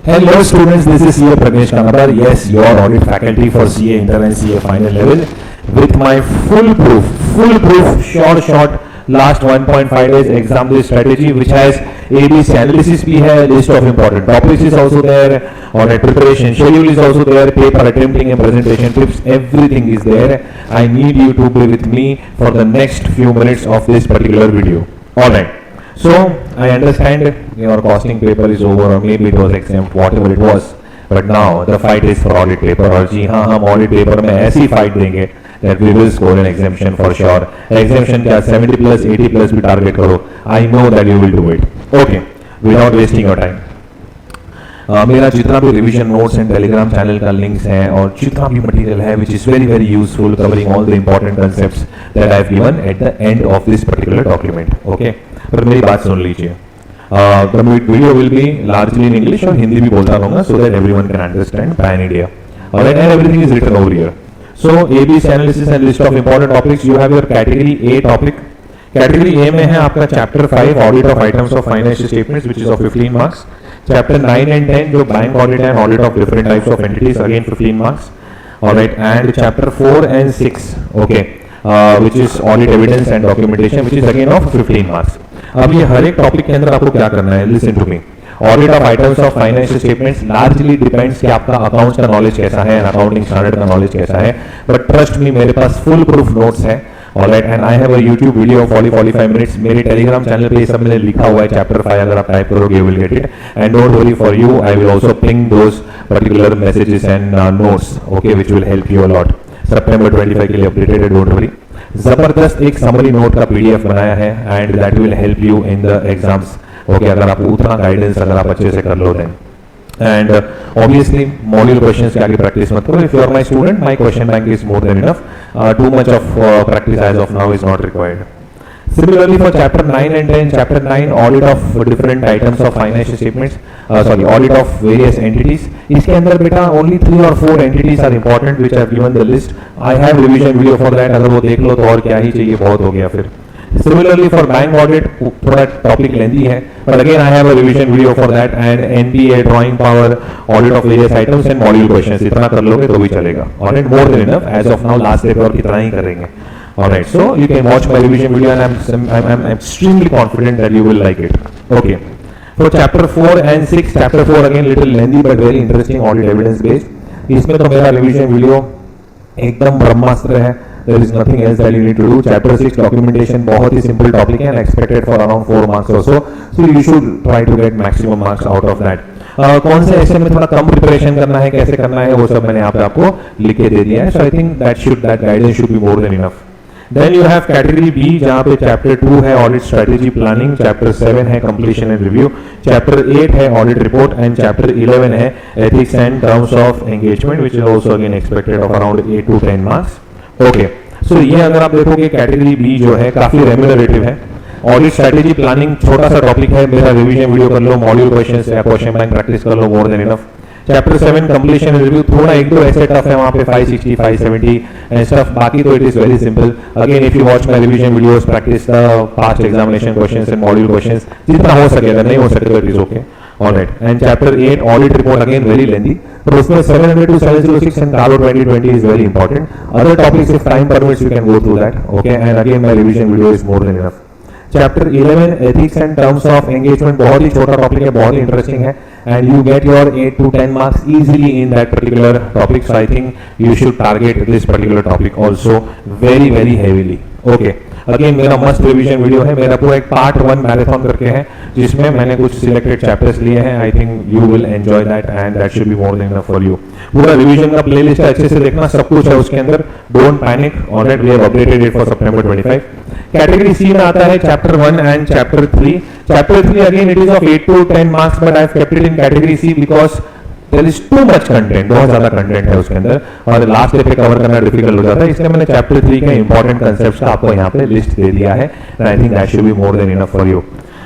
Hello students, this is CA Pragnesh Kanadar. Yes, your audit faculty for CA Inter and CA final level with my foolproof, short, last 1.5 days exam based strategy which has ABC analysis bhi hai, list of important topics is also there, audit preparation schedule is also there, paper attempting and presentation tips, everything is there. I need you to be with me for the next few minutes of this particular video. Alright. So I understand your costing paper is over or maybe it was exempt, whatever it was, but now the fight is for audit paper. और जी हाँ, हम audit paper में ऐसी fight देंगे that we will score an exemption for sure. Exemption क्या 70 plus 80 plus भी target करो. I know that you will do it. Okay, without wasting your time. मेरा जितना भी revision notes and Telegram channel का लिंक्स हैं और जितना भी मटेरियल है which is very very useful covering all the important concepts that I have given at the end of this particular document. Okay, पर मेरी बात सुन लीजिए. The video will be largely in English और हिंदी भी बोलता रहूंगा so that everyone can understand pan India. Alright, and everything is written over here. So ABC analysis and list of important topics. You have your category A topic. Category A में है आपका chapter 5 audit of items of financial statements which is of 15 marks. Chapter 9 and 10 जो bank audit and audit of different types of entities again 15 marks. Alright, and chapter 4 and 6 okay which is audit evidence and documentation which is again of 15 marks. अब ये हर एक topic के अंदर आपको क्या करना है, listen to me. Audit of items of financial statements largely depends कि आपका अकाउंट्स का नॉलेज कैसा है, अकाउंटिंग स्टैंडर्ड का नॉलेज कैसा है. बट ट्रस्ट मी, मेरे पास फुल प्रूफ नोट्स है. Alright, and I have a YouTube video of 45 minutes. मेरे टेलीग्राम चैनल पे ये सब मैंने लिखा हुआ है. चैप्टर 5 अगर आप टाइप करोगे you will get it. And don't worry, for you I will also ping those particular messages and notes okay which will help you a lot. सितंबर 25 के लिए अपडेटेड है, डोंट वरी. जबरदस्त एक समरी नोट का PDF बनाया है and that will help you in the exams. Okay, अगर आप उतना गाइडेंस अगर आप अच्छे से कर लो दें. And obviously module questions के आगे practice मत करो. If you are my student, my question bank is more than enough. Too much of practice as of now is not required. Similarly for chapter 9 and 10, chapter 9 audit of different items of financial statements, audit of various entities. इसके अंदर बेटा only 3 or 4 entities are important which I have given the list. I have revision video for that. अगर वो देख लो तो और क्या ही चाहिए, बहुत हो गया फिर. Similarly for bank audit, थोड़ा टॉपिक लेंदी है, but again I have a revision video for that. And NPA, drawing power, audit of various items and module questions. इतना कर लोगे तो भी चलेगा. Alright, more than enough. As of now last day और कितना ही करेंगे. Alright, so you can watch my revision video and I'm extremely confident that you will like it. Okay. For chapter 4 and 6, chapter 4 again little lengthy but very interesting, audit evidence based. इसमें तो मेरा revision video एकदम ब्रह्मास्त्र है. There is nothing else that you need to do. Chapter 6 documentation बहुत ही simple topic है and expected for around 4 marks or so. So you should try to get maximum marks out of that. कौन से ऐसे में थोड़ा कम preparation करना है, कैसे करना है, वो सब मैंने यहाँ पे आपको लिख के दे दिया है. So I think that guidance should be more than enough. Then you have category B जहाँ पे chapter 2 है audit strategy planning, chapter 7 है completion and review, chapter 8 है audit report and chapter 11 है ethics and terms of engagement which is also again expected of around 8 to 10 marks. Okay, सो ये अगर आप देखोगे कैटेगरी बी जो है काफी रेम्यूनरेटिव है. ऑडिट स्ट्रेटेजी प्लानिंग छोटा सा टॉपिक है, मेरा रिवीजन वीडियो कर लो, मॉड्यूल क्वेश्चंस या क्वेश्चन बैंक प्रैक्टिस कर लो, more than enough. Chapter 7 completion review थोड़ा एक दो ऐसे टफ है वहाँ पे 560 570 एंड स्टफ, बाकी तो it is very simple. Again if you watch my revision videos, practice the past examination questions and module questions जितना हो सके. अगर नहीं हो सके तो it is okay. Alright, and chapter 8 audit report again very lengthy, but उसमें 700 to 706 and CALO 2020 is very important. Other topics if time permits you can go through that. Okay, and again my revision video is more than enough. Chapter 11 ethics and terms of engagement बहुत ही छोटा topic है, बहुत ही interesting है and you get your 8 to 10 marks easily in that particular topic. So I think you should target this particular topic also very very heavily. Okay. Again मेरा मस्त revision video है, मेरा पूरा एक पार्ट 1 मैराथन करके है जिसमें मैंने कुछ सिलेक्टेड चैप्टर्स लिए हैं. I think you will enjoy that and that should be more than enough for you. पूरा रिवीजन का प्लेलिस्ट है, अच्छे से देखना, सब कुछ है उसके अंदर. Don't panic. Alright, we have updated it for सितंबर 25. कैटेगरी सी में आता है chapter 1 and chapter 3. Chapter 3 again it is of 8 to 10 marks but I have kept it in category C because there is too much content. बहुत ज्यादा content है उसके अंदर और लास्ट डे पे कवर करना डिफिकल्ट हो जाता है, इसलिए मैंने चैप्टर 3 के इंपॉर्टेंट कंसेप्ट्स का आपको यहाँ पे लिस्ट दे दिया है. I think that should be more than enough for you.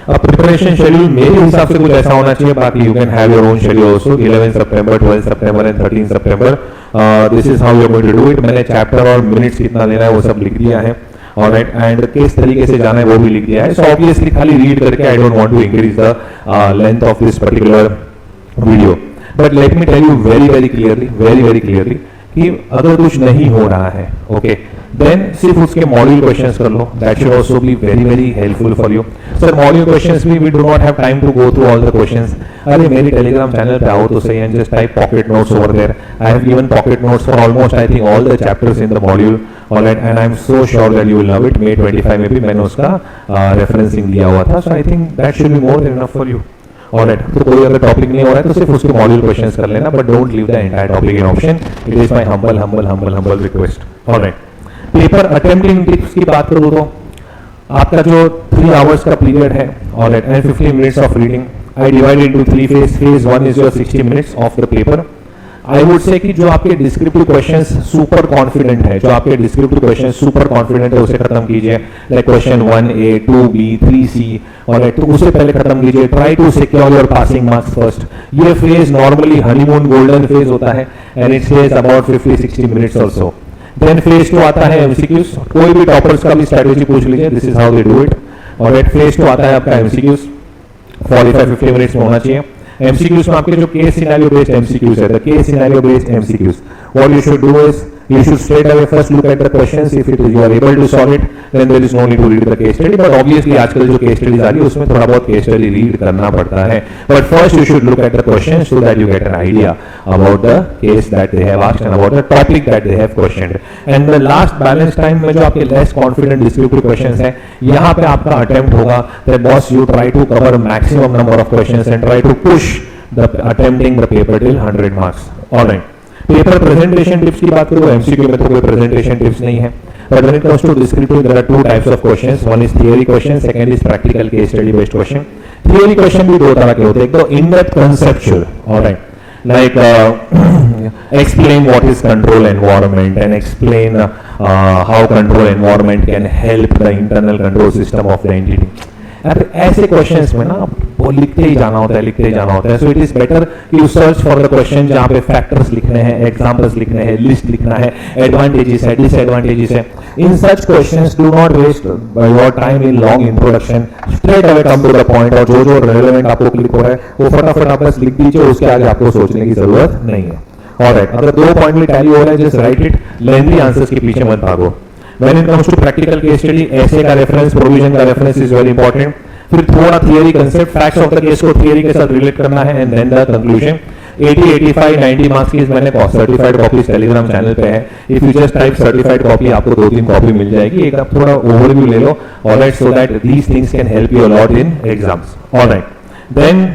अब प्रिपरेशन शेड्यूल मेरे हिसाब से कुछ ऐसा होना चाहिए, बाकी you can have your own schedule also. 11 सितंबर, 12 सितंबर एंड 13 सितंबर. This is how you are going to do it. मैंने चैप्टर और मिनट्स कितना लेना है वो सब लिख दिया है. ऑलराइट, एंड किस तरीके से जाना है वो भी लिख दिया है. सो ऑब्वियसली खाली रीड करके I don't want to increase the length of this particular video. But let me tell you very very clearly कि अगर कुछ नहीं हो रहा है, ओके, देन सिर्फ उसके मॉड्यूल क्वेश्चंस कर लो, that should also be very very helpful for you. Sir module questions भी we do not have time to go through all the questions. अरे मेरी टेलीग्राम चैनल पे आओ तो सही and just type pocket notes over there. I have given pocket notes for almost I think all the chapters in the module, alright, and I am so sure that you will love it. May 25 में भी मैंने उसका referencing दिया हुआ था, so I think that should be more than enough for you. Alright, तो कोई अगर टॉपिक नहीं हो रहा है तो सिर्फ उसके मॉड्यूल क्वेश्चंस कर लेना, but don't leave the entire topic in option. It is my humble request. Alright, paper attempting tips की बात करूँ तो आपका जो 3 आवर्स का पीरियड है, alright, and 15 minutes of reading, I divide into 3 phase. Phase 1 is your 60 minutes of the paper. I would say कि जो आपके डिस्क्रिप्टिव क्वेश्चंस सुपर कॉन्फिडेंट है, उसे खत्म कीजिए. Like question 1A, 2B, 3C, alright, तो उसे पहले खत्म कीजिए. Try to secure your passing marks first. ये phase normally honeymoon golden phase होता है and it takes about 50-60 minutes और सो. देन फेज 2 आता है एमसीक्यूज. कोई भी टॉपर्स का भी स्ट्रेटेजी पूछ लीजिए, this is how they do it. Alright, phase 2 आता है आपका एमसीक्यूज, 45-50 मिनट्स में होना चाहिए. MCQs में आपके जो केस सिनेरियो बेस्ड MCQs है, the case scenario based MCQs, what you should do is you should straight away first look at the questions. If it is you are able to solve it, then there is no need to read the case study. But obviously आजकल जो case studies आ रही है उसमें थोड़ा बहुत case study read करना पड़ता है. But first you should look at the questions so that you get an idea about the case that they have asked and about the topic that they have questioned. And the last balance time में जो आपके less confident descriptive questions हैं, यहाँ पे आपका attempt होगा that boss you try to cover maximum number of questions and try to push the attempting the paper till 100 marks. All right. Paper presentation tips की बात करूँ, एमसीक्यू में तो कोई प्रेजेंटेशन टिप्स नहीं है. But when it comes to descriptive there are 2 types of questions. One is theory question, second is practical case study based question. Theory question भी 2 तरह के होते हैं. एक तो in depth conceptual, alright, like explain what is control environment and explain how control environment can help the internal control system of the entity. ऐसे questions में ना वो लिखते ही जाना होता है. So it is better you search for the question जहाँ पे फैक्टर्स लिखने हैं, एग्जांपल्स लिखने हैं, लिस्ट लिखना है, एडवांटेजेस है, डिसएडवांटेजेस है. In such questions do not waste your time in long introduction. Straight away come to the point, और जो रेलेवेंट आपको क्लिक हो रहा है वो फटाफट आप बस लिख दीजिए, उसके आगे आपको सोचने की जरूरत नहीं है. ऑलराइट, अगर 2 पॉइंट में टैली हो रहा है just right it. Lengthy answers के पीछे मत भागो. When it comes to practical case study, ऐसे का रेफरेंस, प्रोविजन का रेफरेंस इज वेरी इंपॉर्टेंट. फिर थोड़ा theory concept, facts of the case को थियरी के साथ रिलेट करना है and then the conclusion. 80, 85, 90 marks की मैंने सर्टिफाइड कॉपीज टेलीग्राम चैनल पे है. If you just type certified copy आपको 2-3 कॉपी मिल जाएगी. एक आप थोड़ा ओवरव्यू ले लो, alright, so that these things can help you a lot in exams. Alright, then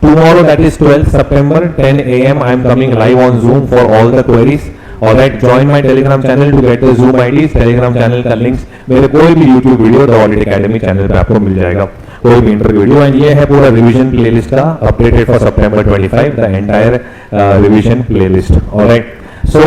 tomorrow, that is 12th September, 10 AM, I am coming live on Zoom for all the queries. Alright, join my Telegram channel to get the Zoom IDs. Telegram channel का links मेरे कोई भी YouTube video the Allied Academy channel पे आपको मिल जाएगा, कोई भी interview video. And ये है पूरा रिवीजन प्लेलिस्ट का updated for September 25, the entire revision playlist. Alright, so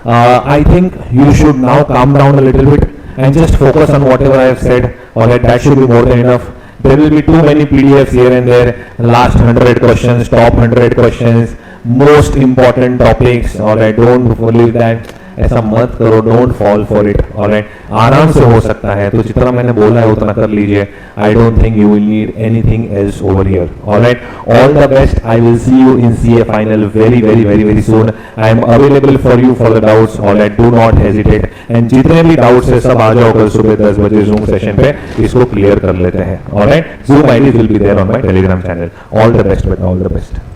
I think you should now calm down a little bit and just focus on whatever I have said. Alright, that should be more than enough. There will be too many PDFs here and there. Last 100 questions, top 100 questions, most important topics. Alright, don't believe that. ऐसा मत करो, don't fall for it. Alright, आराम से हो सकता है, तो जितना मैंने बोला है उतना कर लीजिए. I don't think you will need anything else over here. Alright, all the best. I will see you in CA final very very very very soon. I am available for you for the doubts. Alright, do not hesitate. And जितने भी doubts है सब आ जाओ कल सुबह 10 बजे zoom session पे, इसको क्लियर कर लेते हैं. Alright, Zoom ID will be there on my Telegram channel. All the best, all the best.